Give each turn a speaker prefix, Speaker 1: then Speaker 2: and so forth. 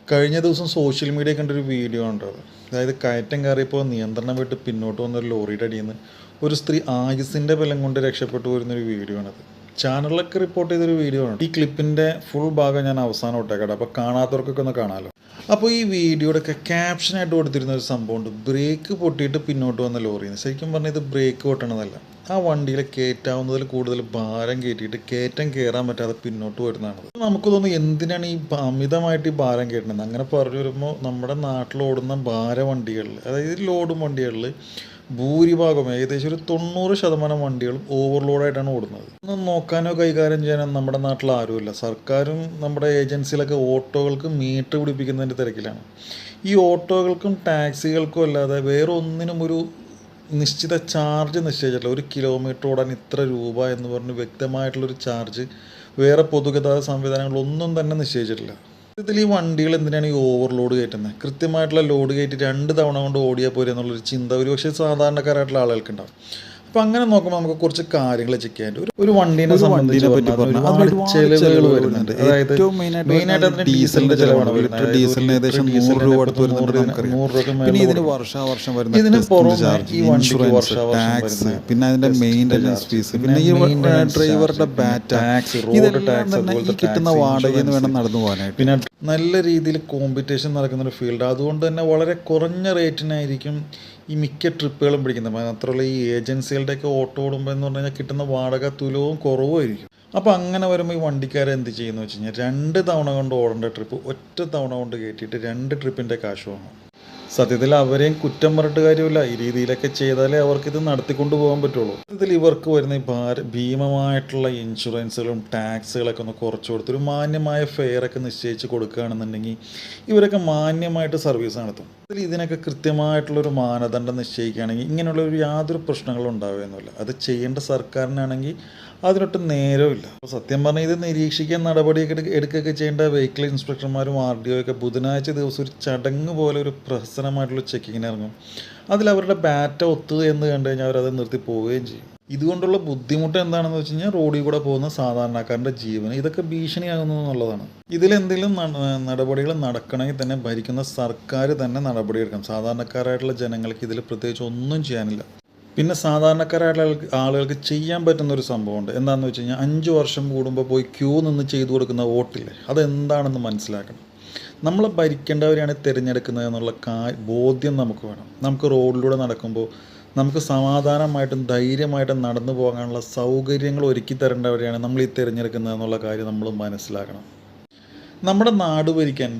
Speaker 1: കഴിഞ്ഞ ദിവസം social media കണ്ടൊരു വീഡിയോ ഉണ്ടത്. അതായത് കയറ്റം കയറിയപ്പോൾ നിയന്ത്രണം വിട്ട് പിന്നോട്ട് വന്നൊരു ലോറിയുടെ അടിയിൽ നിന്ന് ഒരു സ്ത്രീ ആയുസിൻ്റെ ബലം കൊണ്ട് രക്ഷപ്പെട്ടു വരുന്നൊരു വീഡിയോ ആണത്. ചാനലിലൊക്കെ റിപ്പോർട്ട് ചെയ്തൊരു വീഡിയോ ആണ്. ഈ ക്ലിപ്പിൻ്റെ ഫുൾ ഭാഗം ഞാൻ അവസാനം ഇട്ടേക്കട്ടെ, അപ്പോൾ കാണാത്തവർക്കൊക്കെ ഒന്ന് കാണാമല്ലോ. അപ്പോൾ ഈ വീഡിയോയുടെ ഒക്കെ ക്യാപ്ഷനായിട്ട് കൊടുത്തിരുന്ന ഒരു സംഭവമുണ്ട്, ബ്രേക്ക് പൊട്ടിയിട്ട് പിന്നോട്ട് വന്ന ലോറിന്ന്. ശരിക്കും പറഞ്ഞാൽ ഇത് ബ്രേക്ക് പൊട്ടണതല്ല, ആ വണ്ടിയിൽ കയറ്റാവുന്നതിൽ കൂടുതൽ ഭാരം കയറ്റിയിട്ട് കയറ്റം കയറാൻ പറ്റാതെ പിന്നോട്ട് വരുന്നതാണ്. നമുക്ക് തോന്നുന്നു എന്തിനാണ് ഈ അമിതമായിട്ട് ഈ ഭാരം കയറ്റുന്നത്. അങ്ങനെ പറഞ്ഞു വരുമ്പോൾ നമ്മുടെ നാട്ടിൽ ഓടുന്ന ഭാരവണ്ടികളിൽ, അതായത് ലോഡ് വണ്ടികളിൽ ഭൂരിഭാഗം ഏകദേശം ഒരു 90% വണ്ടികളും ഓവർലോഡായിട്ടാണ് ഓടുന്നത്. ഒന്നും നോക്കാനോ കൈകാര്യം ചെയ്യാനോ നമ്മുടെ നാട്ടിൽ ആരുമില്ല. സർക്കാരും നമ്മുടെ ഏജൻസിയിലൊക്കെ ഓട്ടോകൾക്ക് മീറ്റർ പിടിപ്പിക്കുന്നതിൻ്റെ തിരക്കിലാണ്. ഈ ഓട്ടോകൾക്കും ടാക്സികൾക്കും അല്ലാതെ വേറെ ഒന്നിനും ഒരു നിശ്ചിത ചാർജ് നിശ്ചയിച്ചിട്ടില്ല. ഒരു കിലോമീറ്റർ ഓടാൻ ഇത്ര രൂപ എന്ന് പറഞ്ഞ് വ്യക്തമായിട്ടുള്ളൊരു ചാർജ് വേറെ പൊതുഗതാഗത സംവിധാനങ്ങളൊന്നും തന്നെ നിശ്ചയിച്ചിട്ടില്ല. ഇതിൽ ഈ വണ്ടികൾ എന്തിനാണ് ഈ ഓവർലോഡ് കയറ്റുന്നത്? കൃത്യമായിട്ടുള്ള ലോഡ് കയറ്റി 2 തവണ കൊണ്ട് ഓടിയാൽ പോരെ എന്നുള്ളൊരു ചിന്ത ഒരു പക്ഷേ സാധാരണക്കാരായിട്ടുള്ള ആളുകൾക്ക് ഉണ്ടാവും. അപ്പോൾ അങ്ങനെ നോക്കുമ്പോൾ നമുക്ക് കുറച്ച് കാര്യങ്ങൾ ചെക്ക് ചെയ്യാൻ ഒരു വണ്ടീനെ സംബന്ധിച്ച് ചിലവുകൾ വരുന്നുണ്ട്. അതായത് മെയിനായിട്ട് അതിന് ഡീസലിന്റെ ചിലവാണ് വരുന്നത്. ഡീസലിന് ഏകദേശം 100 രൂപ അടുത്ത് വരുന്നുണ്ട് നമുക്കറിയാം. പിന്നെ ഇതിന് വർഷാവർഷം വരുന്ന ഇതിന് പുറമെ ഈ വണ്ടിക്ക് ടാക്സ്, പിന്നെ അതിന്റെ മെയിൻ്റനൻസ് ഫീസ്, പിന്നെ ഈ ഡ്രൈവറുടെ ടാക്സ്, റോഡ് ടാക്സ്, അതുപോലെ കിട്ടുന്ന വാടകയെന്ന് വേണം നടന്നു പോകാനായിട്ട്. പിന്നെ നല്ല രീതിയിൽ കോമ്പറ്റീഷൻ നടക്കുന്ന ഒരു ഫീൽഡ്, അതുകൊണ്ട് തന്നെ വളരെ കുറഞ്ഞ റേറ്റിനായിരിക്കും ഈ മിക്ക ട്രിപ്പുകളും പിടിക്കുന്നത്. മാത്രമല്ല ഈ ഏജൻസികളുടെയൊക്കെ ഓട്ടോ ഓടുമ്പോൾ എന്ന് പറഞ്ഞു കഴിഞ്ഞാൽ കിട്ടുന്ന വാടക തുലവും കുറവുമായിരിക്കും. അപ്പോൾ അങ്ങനെ വരുമ്പോൾ ഈ വണ്ടിക്കാരെ എന്ത് ചെയ്യുന്നു വെച്ച് കഴിഞ്ഞാൽ 2 തവണ കൊണ്ട് ഓടേണ്ട ട്രിപ്പ് ഒറ്റ തവണ കൊണ്ട് കയറ്റിയിട്ട് 2 ട്രിപ്പിൻ്റെ കാശ് വാങ്ങും. സത്യത്തിൽ അവരെയും കുറ്റം പറഞ്ഞിട്ട് കാര്യമില്ല. ഈ രീതിയിലൊക്കെ ചെയ്താലേ അവർക്കിത് നടത്തിക്കൊണ്ട് പോകാൻ പറ്റുള്ളൂ. ഇതിൽ ഇവർക്ക് വരുന്ന ഈ ഭീമമായിട്ടുള്ള ഇൻഷുറൻസുകളും ടാക്സുകളൊക്കെ ഒന്ന് കുറച്ച് കൊടുത്തൊരു മാന്യമായ ഫെയറൊക്കെ നിശ്ചയിച്ച് കൊടുക്കുകയാണെന്നുണ്ടെങ്കിൽ ഇവരൊക്കെ മാന്യമായിട്ട് സർവീസ് നടത്തും. ഇതിനൊക്കെ കൃത്യമായിട്ടുള്ളൊരു മാനദണ്ഡം നിശ്ചയിക്കുകയാണെങ്കിൽ ഇങ്ങനെയുള്ളൊരു യാതൊരു പ്രശ്നങ്ങളും ഉണ്ടാവുകയൊന്നുമില്ല. അത് ചെയ്യേണ്ട സർക്കാരിനാണെങ്കിൽ അതിനൊട്ട് നേരമില്ല. അപ്പോൾ സത്യം പറഞ്ഞാൽ ഇത് നിരീക്ഷിക്കാൻ നടപടിയൊക്കെ എടുക്കുകയൊക്കെ ചെയ്യേണ്ട വെഹിക്കിൾ ഇൻസ്പെക്ടർമാരും RDO ഒക്കെ ബുധനാഴ്ച ദിവസം ഒരു ചടങ്ങ് പോലെ ഒരു പ്രഹസനമായിട്ടുള്ള ചെക്കിങ്ങിന് ഇറങ്ങും. അതിൽ അവരുടെ ബാറ്റ ഒത്തു എന്ന് കണ്ടു കഴിഞ്ഞാൽ അവരത് നിർത്തി പോവുകയും ചെയ്യും. ഇതുകൊണ്ടുള്ള ബുദ്ധിമുട്ട് എന്താണെന്ന് വെച്ച് കഴിഞ്ഞാൽ റോഡിൽ കൂടെ പോകുന്ന സാധാരണക്കാരൻ്റെ ജീവന് ഇതൊക്കെ ഭീഷണിയാകുന്നു എന്നുള്ളതാണ്. ഇതിലെന്തെങ്കിലും നടപടികൾ നടക്കണമെങ്കിൽ തന്നെ ഭരിക്കുന്ന സർക്കാർ തന്നെ നടപടിയെടുക്കണം. സാധാരണക്കാരായിട്ടുള്ള ജനങ്ങൾക്ക് ഇതിൽ പ്രത്യേകിച്ച് ഒന്നും ചെയ്യാനില്ല. പിന്നെ സാധാരണക്കാരായിട്ടുള്ള ആളുകൾക്ക് ചെയ്യാൻ പറ്റുന്നൊരു സംഭവമുണ്ട്. എന്താണെന്ന് വെച്ച് കഴിഞ്ഞാൽ 5 വർഷം കൂടുമ്പോൾ പോയി ക്യൂ നിന്ന് ചെയ്തു കൊടുക്കുന്ന വോട്ടില്ലേ, അതെന്താണെന്ന് മനസ്സിലാക്കണം. നമ്മളെ ഭരിക്കേണ്ടവരെയാണ് തിരഞ്ഞെടുക്കുന്നത് എന്നുള്ള ബോധ്യം നമുക്ക് വേണം. നമുക്ക് റോഡിലൂടെ നടക്കുമ്പോൾ നമുക്ക് സമാധാനമായിട്ടും ധൈര്യമായിട്ടും നടന്നു പോകാനുള്ള സൗകര്യങ്ങൾ ഒരുക്കി തരേണ്ടവരെയാണ് നമ്മൾ ഈ തിരഞ്ഞെടുക്കുന്നത് എന്നുള്ള കാര്യം നമ്മൾ മനസ്സിലാക്കണം. നമ്മുടെ നാട് ഭരിക്കാൻ